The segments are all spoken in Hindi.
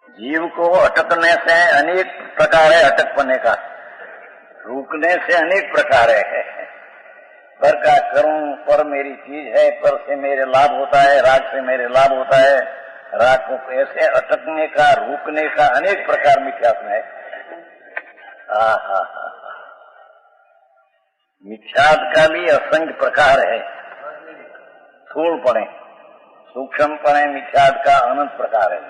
जीव को अटकने से अनेक प्रकार है, अटकपने का रुकने से अनेक प्रकार है। पर का करूं, पर मेरी चीज है, पर से मेरे लाभ होता है, राग से मेरे लाभ होता है, राग को ऐसे अटकने का, रुकने का अनेक प्रकार मिथ्यात्म है। मिथ्यात्म का भी असंख्य प्रकार है। स्थूल पड़े, सूक्ष्म पड़े, मिथ्यात्म का अनंत प्रकार है।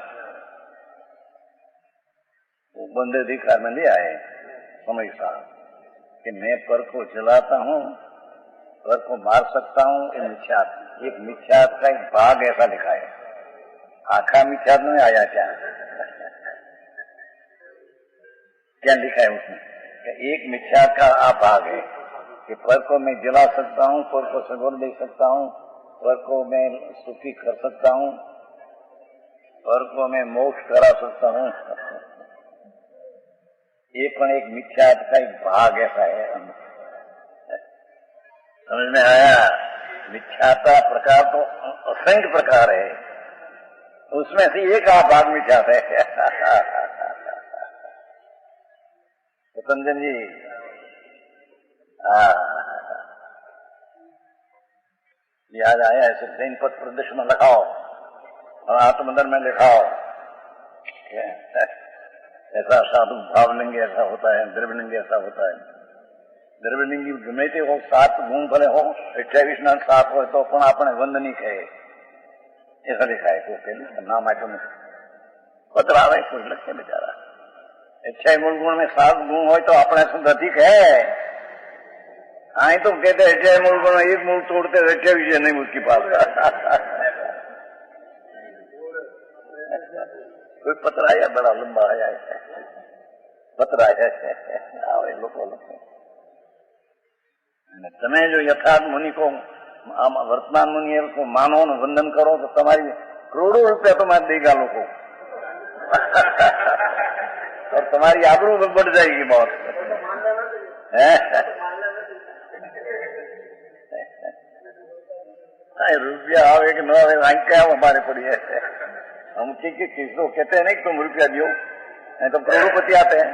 वो बंदे अधिकार में ले आए समझता कि मैं पर को जलाता हूं, पर को मार सकता हूं, ये मिथ्यात्म। एक मिथ्यात्म का एक भाग ऐसा लिखा है, आखा मिथ्यात्म में आया क्या क्या लिखा है उसमें? एक मिथ्यात्म का आप भाग है कि पर को मैं जला सकता हूं, पर को सगुण दे सकता हूं, पर को मैं सुखी कर सकता हूं, पर को मैं मोक्ष करा सकता हूं। ये पण एक मिथ्यात्म का एक भाग ऐसा है। समझ में आया? मिथ्याता प्रकार तो असंख्य प्रकार है, उसमें से एक भाग मिथ्यात है। सतंजन जी, याद आया ऐसे जैन पद प्रदेश में लिखाओ और आत्मदन में लिखाओ, ऐसा साधु भाव लेंगे ऐसा होता है, द्रव्यलिंगी ऐसा होता है। द्रव्यलिंगी गमे ते हो, 7 गुण भले हो, 28 ना 7 हो तो पण आपने वंदनी कहे, ऐसा लिखा है। तो नाम आटो में पत्र आवे कोई लखे बेचारा 28 मूल गुण में 7 गुण हो तो अपने शुद्ध अधिक है। आई तो कहते 28 मूल गुण में एक मूल तोड़ते 28 नहीं उसकी पास। कोई पत्र आया बड़ा लंबा आया है, पत्र आया है लोग। તમે જો યથાર્થ મુનિ को वर्तमान मुनि को मानो न वंदन करो तो तुम्हारी करोड़ों रुपया तुम्हारे देगा लोगों और तुम्हारी आबरू बढ़ जाएगी बहुत। रुपया आवे कि न आवे क्या हमारे पड़ी है। हम किसको कहते हैं नहीं तुम रुपया दो, नहीं तो करोड़पति आते हैं।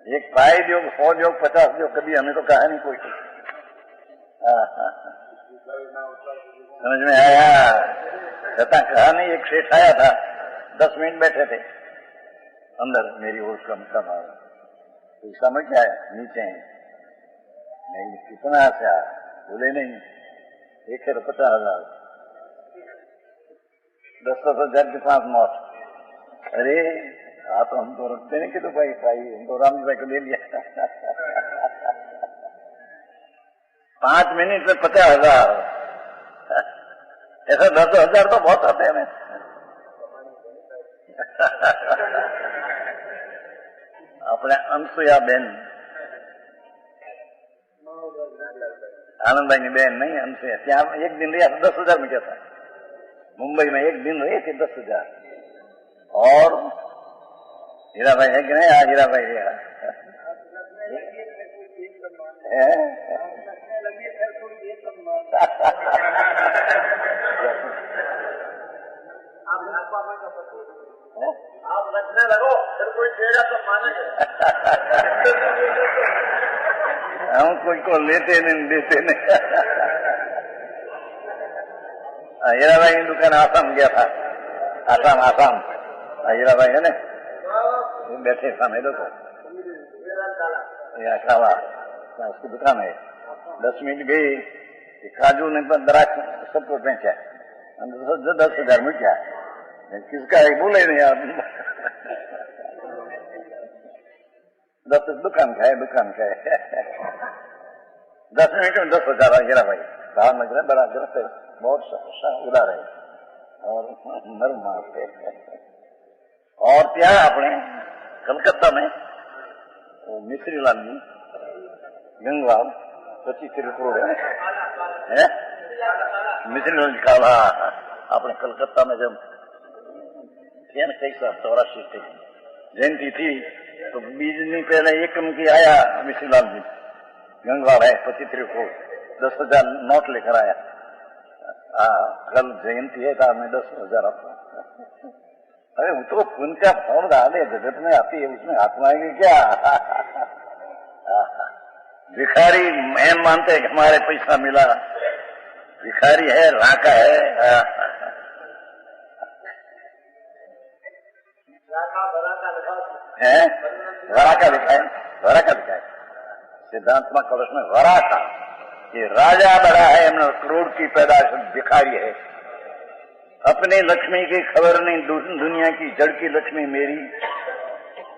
एक पाई दो, 100 दो, 50 दो, कभी हमें तो कहा नहीं कोई। समझ में आया? कहता कहा नहीं। एक सेठ आया था, 10 मिनट बैठे थे अंदर, मेरी ओर का भाव तो समझ आया नीचे हैं। नहीं कितना से आया, बोले नहीं 1,50,000 10,000 के 5 नोट। अरे हाँ तो हम तो रखते नहीं कि तो भाई हम तो राम जी भाई को ले लिया। 5 मिनट में 50,000, ऐसा 10,000 तो बहुत आते हैं। अपने अनसुया बेन, आनंद भाई की बहन नहीं अनसुया, क्या एक दिन रहा 10,000 में क्या था? मुंबई में एक दिन रहे थे 10,000। और हीरा भाई है कि नहीं? हीरा भाई है। आप रखने लगो, फिर कोई देगा तो मानेंगे। हम कोई को लेते नहीं देते नहीं। हीरा भाई की दुकान आसाम गया था, आसाम हीरा भाई है ना, बैठे सामने देखो काला उसकी दुकान है। 10 मिनट गई, काजू ने द्राक्ष सबको बेचा, 10,000 में क्या किसका है बोले नहीं यार। 10 दुकान का है 10 मिनट में 10,000 हीरा भाई बाहर में बड़ा ग्रस्त है, बहुत उदार है और नरम मास है। और क्या अपने कलकत्ता में मिश्री लाल जी गंगवाल 25 करोड़ है मिश्री लाल काला अपने कलकत्ता में जब कई 84 जयंती थी तो 20 दिन पहले एकम की आया मिश्री लाल जी गंगवाल है 25 करोड़ 10,000 नोट लेकर आया। कल जयंती है तो हमें 10,000 आपको अरे वो तो पुण्य का फल डाले जगत में आती है, उसमें हाथ मांगे क्या? भिखारी मैं मानते हैं कि हमारे पैसा मिला, भिखारी है, राका है। वराका लिखा है, वराका लिखा है सिद्धांतमा कलश में। वराका ये राजा बड़ा है, हमने करोड़ की पैदाश, भिखारी है, अपनी लक्ष्मी की खबर नहीं, दुनिया की जड़ की लक्ष्मी मेरी।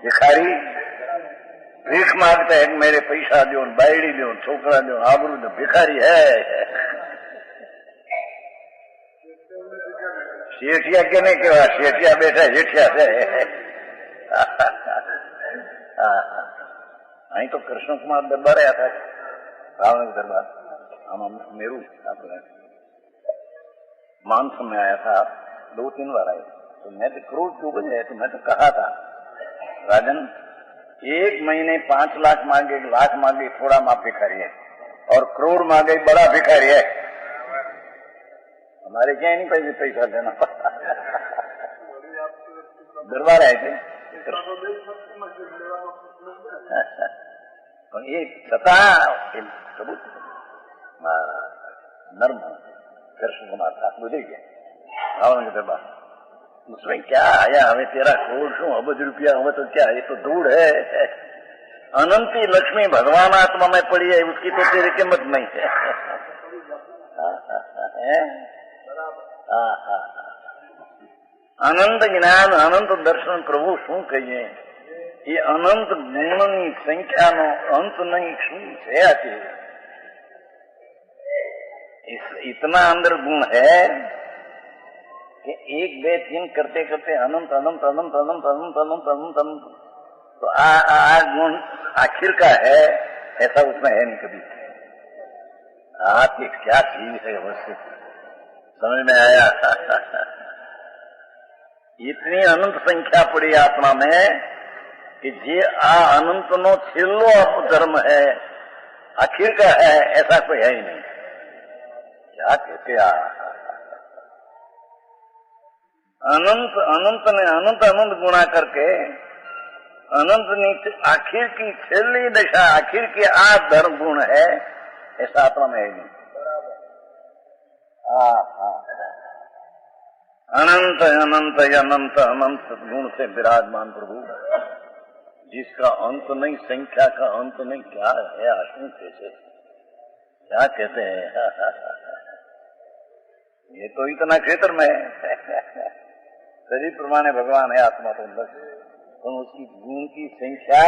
भिखारी भीख मांगता है, मेरे पैसा दो, बायड़ी दो, छोकरा दो, आबरू दो। भिखारी है। शेठिया के नहीं केवा, शेठिया बैठा जेठिया से। અહીં तो कृष्ण कुमार दरबार आया था, भावनगर दरबार, हम मेरू अपने मानसून में आया था, 2-3 बार आए। तो मैं तो करोड़ डूब है, तो मैं तो कहा था राजन 1 महीने 5 लाख मांगे, लाख मांगे थोड़ा माफ भिखारी है, और करोड़ मांगे बड़ा भिखारी है। हमारे क्या नहीं पैसा देना पड़ता। दरबार आए थे ये सता सबूत नर्म कृष्ण कुमार था, बुझे गया भावनगर दरबार। उसमें क्या आया, हमें 13 करोड़ शू अबज रुपया, हमें तो क्या, ये तो धूड़ है। अनंती लक्ष्मी भगवान आत्मा में पड़ी है, उसकी तो तेरी कीमत नहीं है। अनंत ज्ञान, अनंत दर्शन प्रभु शू कहिए। ये अनंत गुणनी संख्या नो अंत नहीं, शू है। इतना अंदर गुण है कि 1, 2, 3 करते करते अनंत अनंत अनंत अनंत अनंत अनंत अनंत अनंत, तो आ गुण आखिर का है, ऐसा उसमें है नहीं कभी। आपकी क्या चीज है अवश्य समझ में आया। इतनी अनंत संख्या पड़ी आत्मा में कि जे आ अनंत नो छेल्लो धर्म है, आखिर का है, ऐसा कोई है ही नहीं। क्या कहते अनंत अनंत ने अनंत अनंत गुणा करके अनंत नीचे आखिर की छेली दशा, आखिर की आ धर्म गुण है, ऐसा आत्मा में है नहीं। अनंत अनंत अनंत अनंत गुण से विराजमान प्रभु, जिसका अंत नहीं, संख्या का अंत नहीं, क्या है आशु कैसे, क्या कहते हैं। ये तो इतना क्षेत्र में शरीर प्रमाणे भगवान है, आत्मा तो बस, तो उसकी गुण की संख्या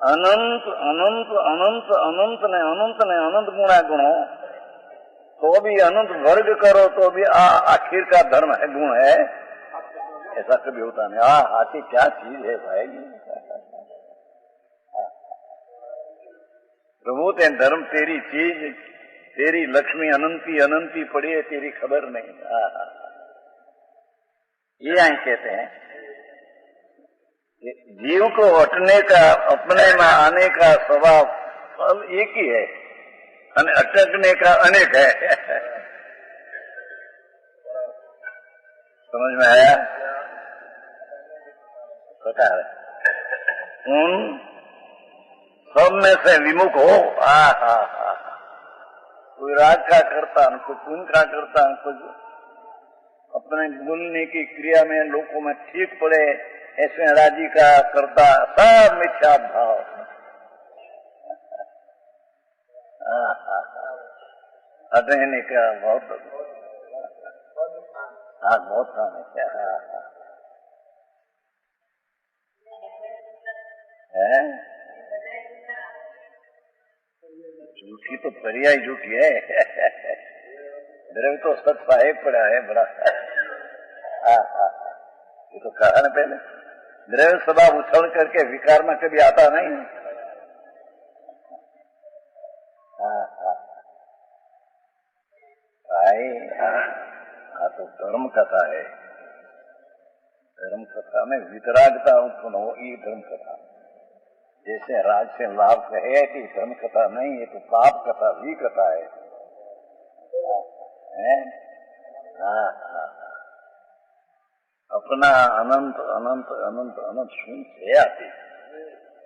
अनंत अनंत अनंत अनंत ने अनंत गुणा गुणों, तो भी अनंत वर्ग करो तो भी आखिर का धर्म है, गुण है, ऐसा कभी होता नहीं। आखिर क्या चीज है भाई। प्रभु ते धर्म तेरी चीज, तेरी लक्ष्मी अनंती अनंती पड़ी है, तेरी खबर नहीं। ये यही कहते हैं जीव को हटने का, अपने में आने का स्वभाव सब एक ही है, अटकने का अनेक है। समझ में आया? पता है उन सब में से विमुख हो। कोई राग का करता, कोई पुण्य का करता, कोई अपने बोलने की क्रिया में लोगों में ठीक पड़े ऐसे राजी का करता, सब मिथ्या भाव। अध्ययन का बहुत बहुत है। झूठी तो पर्याय झूठी है। द्रव्य तो सच साहेब पड़ा है बड़ा। ये तो कहा ना पहले, द्रव्य सदा उछल करके विकार में कभी आता नहीं। तो धर्म कथा है, धर्म कथा में वितरागता उत्पन्न हो, ये धर्म कथा। जैसे राज से लाभ कहे कि धर्म कथा नहीं, ये तो पाप कथा भी कथा है। अपना अनंत अनंत अनंत अनंत શું છે આથી?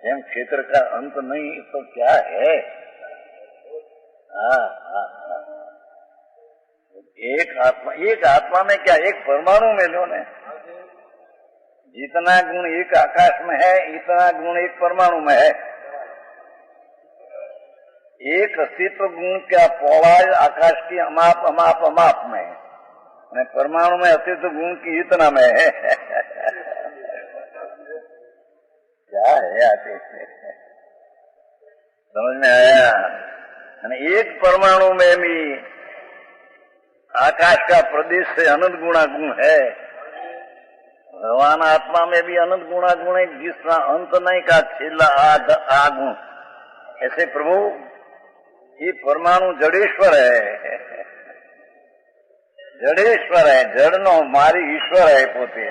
એમ ક્ષેત્ર का अंत नहीं तो क्या है? हाँ हाँ हाँ, एक आत्मा में क्या, एक परमाणु में लो ने, जितना गुण एक आकाश में है इतना गुण एक परमाणु में है। एक अस्तित्व गुण क्या पौवाज आकाश की अमाप अमाप अमाप में है, परमाणु में अस्तित्व गुण की इतना में है। क्या है आते समझ में आया? एक परमाणु में भी आकाश का प्रदेश से अनंत गुणा गुण है। भगवान आत्मा में भी अनंत गुणा गुण है, जिसका अंत नहीं का छेला आ गुण। ऐसे प्रभु ये परमाणु जड़ेश्वर है, जड़ेश्वर है, जड़ नो मारी ईश्वर है पोते।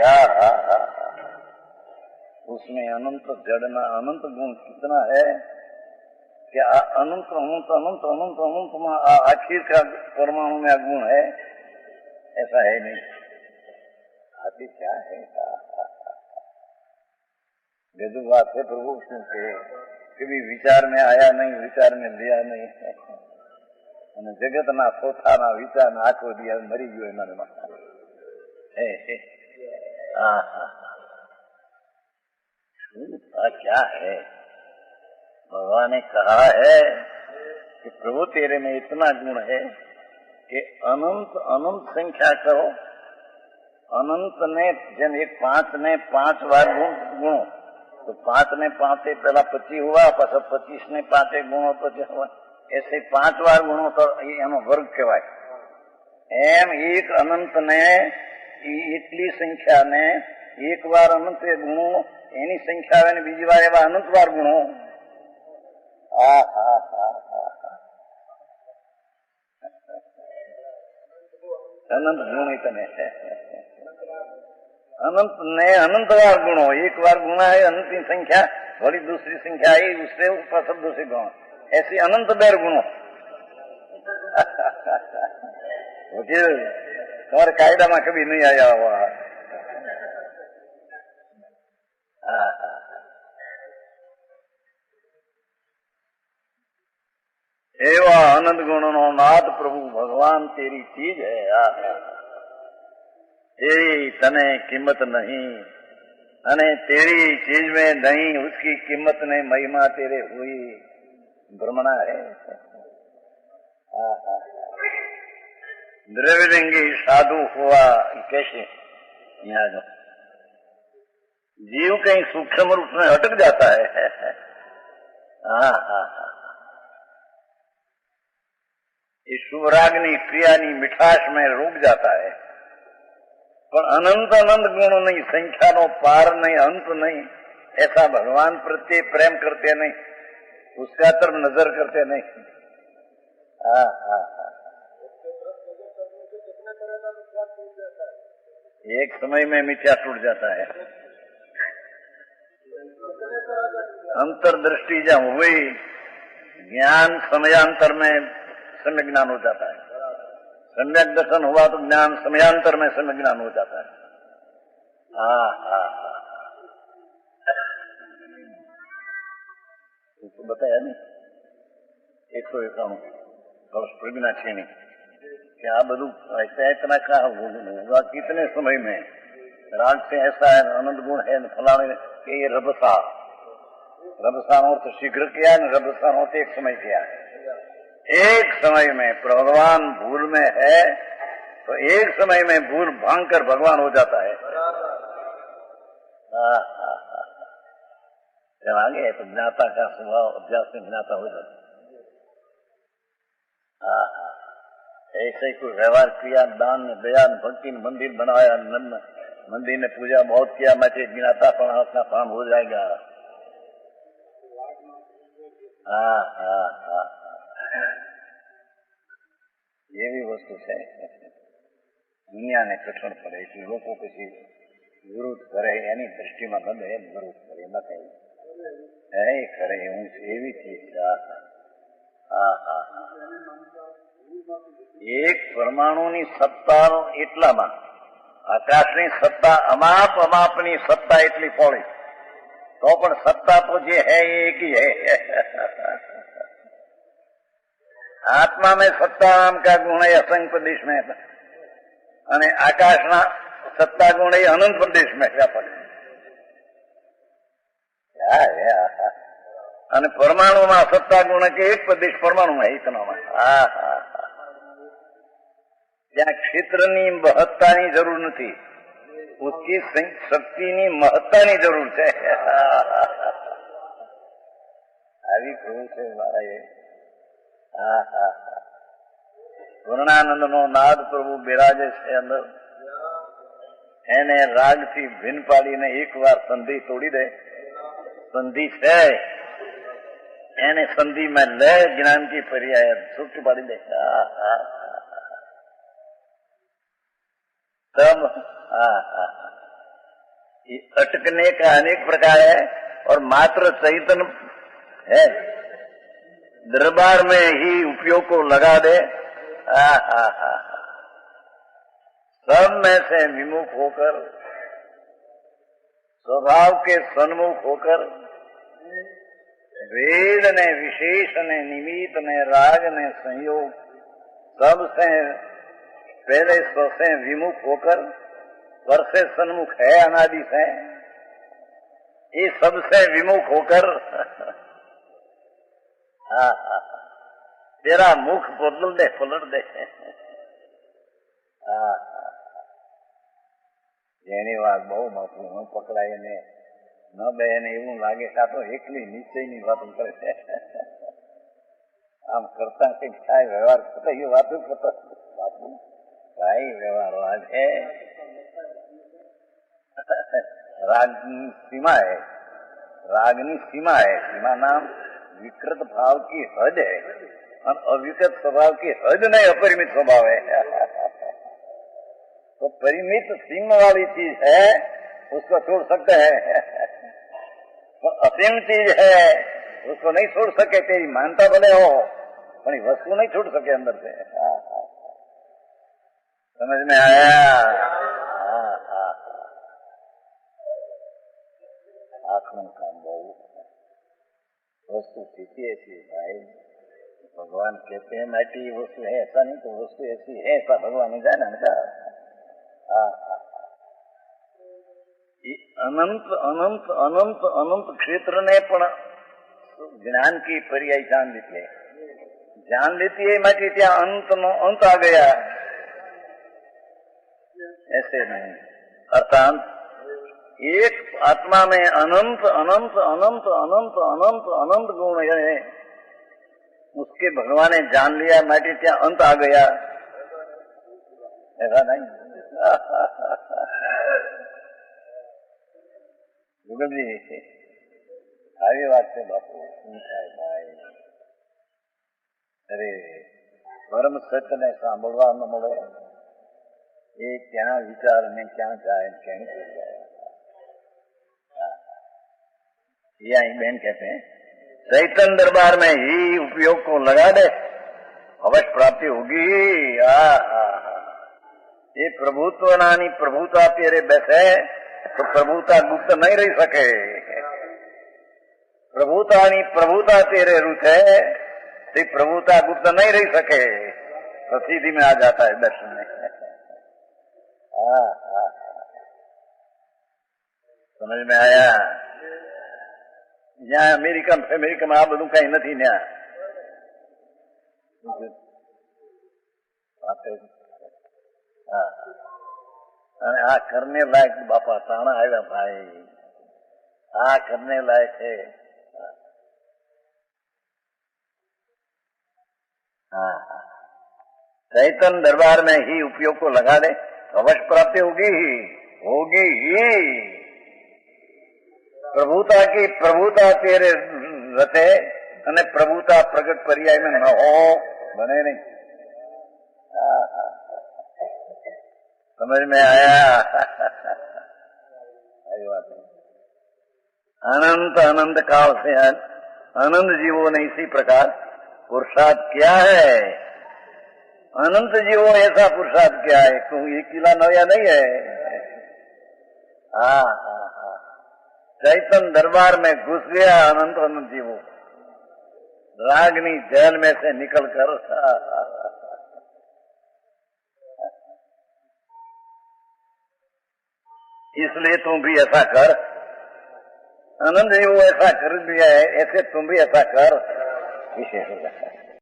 उसमें अनंत जड़ना अनंत गुण कितना है क्या? अनंत अनंत अनंत अनंत अनंत में आखिर का परमाणु में गुण है, ऐसा है नहीं। आदि क्या है? बेदू बात है प्रभु, क्योंकि कभी विचार में आया नहीं, विचार में लिया नहीं, जगत ना सोथा ना विचार ना आखो दिया मरी गयो मन में। क्या है? भगवान ने कहा है कि प्रभु तेरे में इतना गुण है कि अनंत अनंत संख्या करो। अनंत ने जब एक 5 ने 5 बार गुणो तो 5 ने 5 पहला 25 हुआ, पाछा 25 ने 5 गुणो 25 हुआ, ऐसे 5 बार गुणो तो एनो वर्ग कहवाय। एम एक अनंत ने એટલી સંખ્યા ને એક વાર અનંત ગુણો એની સંખ્યા આવે ને બીજી વાર એવા અનંત વાર ગુણો। अनंत गुण इतने अनंत ने अनंत बार गुणो, एक बार गुणा है अनंत की संख्या, बड़ी दूसरी संख्या आई उससे ऊपर सब दूसरे गुण, ऐसी अनंत बेर गुणो। तुम्हारे कायदा में कभी नहीं आया हुआ। एवा आनंद गुण नो नाथ प्रभु भगवान तेरी चीज है। तेरी तने कीमत नहीं, अने तेरी चीज में नहीं उसकी कीमत ने महिमा तेरे हुई, ब्रह्मणा है। द्रव्यलिंगी साधु हुआ कैसे? यहाँ जो जीव कहीं सूक्ष्म रूप में अटक जाता है। इस शुभरागनी क्रियानी मिठास में रुक जाता है, पर अनंत अनंत गुण नहीं, संख्या नो पार नहीं, अंत नहीं, ऐसा भगवान प्रत्ये प्रेम करते नहीं, उसका तरफ नजर करते नहीं। एक समय में मिथ्या टूट जाता है। अंतर्दृष्टि जब हुई, ज्ञान समयांतर में सम्यक ज्ञान हो जाता है। सम्यक दर्शन हुआ तो ज्ञान समयांतर में सम्यक ज्ञान हो जाता है। तो बताया नहीं 151 वर्ष प्रज्ञा छीनी क्या बधु ऐसा इतना कहा होगा, कितने समय में राग से ऐसा है, अनंत गुण है, फलाने के ये रबसा अर्थ शीघ्र किया, रबसा अर्थ एक समय किया है। एक समय में भगवान भूल में है तो एक समय में भूल भांग कर भगवान हो जाता है। जब आगे है तो ज्ञाता का स्वभाव अभ्यास में ज्ञाता हो जाता है। ऐसे ही कोई व्यवहार किया, दान दयान भक्ति मंदिर बनाया, मंदिर ने पूजा बहुत किया, मैं ज्ञाता पण अपना काम हो जाएगा। ये भी वस्तु है। दुनिया ने कठण પડે છે, લોકો પછી વિરોધ કરે એની દ્રષ્ટિમાં ગમે એમ વિરોધ કરે, એમાં કઈ એ કરે હું એવી ચીજ। એક પરમાણુની સત્તા એટલામાં આકાશની સત્તા અમાપ, અમાપની સત્તા એટલી પોળી, તો પણ સત્તા તો જે હૈ એ એક ही है। आत्मा में सत्ता नाम का गुण है असंग प्रदेश में, અને આકાશના સત્તા ગુણ એ અનંત પ્રદેશ में व्यापक है। અને પરમાણુમાં સત્તા ગુણ કે એક પ્રદેશ પરમાણુ है इतना में। ત્યાં ક્ષેત્રની મહત્તાની જરૂર નથી, उसकी શક્તિની મહત્તાની જરૂર છે। આવી કહ્યું છે મારા એ। પૂર્ણાનંદ નો નાદ પ્રભુ બિરાજે છે અંદર, એને રાગથી ભીન પાડીને એક વાર સંધિ તોડી દે। સંધિ છે એને સંધિમાં લે જ્ઞાન की पर्याय છૂટી પાડી દે। तब अटकने का अनेक प्रकार है और मात्र चैतन्य है दरबार में ही उपयोग को लगा दे। सब में से विमुख होकर, स्वभाव के सन्मुख होकर, वेद ने विशेष ने निमित्त ने राग ने संयोग सबसे पहले स्वसे विमुख होकर पर से सन्मुख है अनादि से, ये सबसे विमुख होकर तेरा मुख बदल दे पलट दे। જેની વાત બહુ મોટી ન પકડાય ને ન બે એને એવું લાગે કે આ તો એકલી નિશ્ચયની વાતો કરે છે, આમ કરતા કઈક થાય વ્યવહાર થતા એ વાતો કરતા બાપુ ભાઈ વ્યવહાર રાગ है, रागनी सीमा है, रागनी सीमा है। सीमा नाम विकृत भाव की हद है और अविकृत स्वभाव की हद नहीं अपरिमित स्वभाव है। तो परिमित सीमा वाली चीज है उसको छोड़ सकते हैं, तो असीम चीज है उसको नहीं छोड़ सके। तेरी मानता भले हो पर वस्तु नहीं छोड़ सके अंदर से। समझ में आया? आखिर काम बहुत वस्तु स्थिति ऐसी भाई, भगवान कहते हैं माटी वस्तु है, ऐसा नहीं तो वस्तु ऐसी है ऐसा भगवान ने जाना था। अनंत अनंत अनंत अनंत क्षेत्र ने पण ज्ञान की पर्याय जान लेती है माटी त्या अंत नो अंत आ गया, ऐसे नहीं। अर्थात एक आत्मा में अनंत अनंत अनंत अनंत अनंत अनंत गुण है, उसके भगवान ने जान लिया माटी त्या अंत आ गया, ऐसा नहीं। जुगल जी આવી વાત છે બાપુ, શું થાય ભાઈ? અરે પરમ સત્ય ને સાંભળવા ન મળે એ ક્યાં વિચાર ને ક્યાં જાય ક્યાં જાય। यही बहन कहते हैं चैतन्य दरबार में ही उपयोग को लगा दे अवश्य प्राप्ति होगी। ये प्रभुत्व नानी प्रभुता तेरे बैसे तो प्रभुता गुप्त नहीं रह सके। प्रभुतानी प्रभुता तेरे रुचे तो प्रभुता गुप्त नहीं रह सके, प्रसिद्धि में आ जाता है दर्शन में। समझ में आया? જ્યાં અમેરિકામાં આ બધું કઈ નથી। ત્યાં અને આ કરને લાયક બાપા તાણા આવ્યા ભાઈ, આ કરને લાયક છે। चैतन्य दरबार में ही उपयोग को लगा दे अवश्य प्राप्ति होगी ही। प्रभुता की प्रभुता तेरे रथे અને પ્રભુતા પ્રગટ પર્યાય में न हो बने नहीं। समझ में आया? अनंत अनंत काल से अनंत जीवों ने इसी प्रकार पुरुषार्थ किया है। अनंत जीवों ऐसा पुरुषार्थ किया है, क्यों ये किला नया नहीं है। हाँ हाँ हाँ, चैतन दरबार में घुस गया अनंत अनंत जी वो रागनी जेल में से निकल कर। इसलिए तुम भी ऐसा कर, आनंद जी वो ऐसा कर दिया है, ऐसे तुम भी ऐसा कर, विशेष हो जाता है।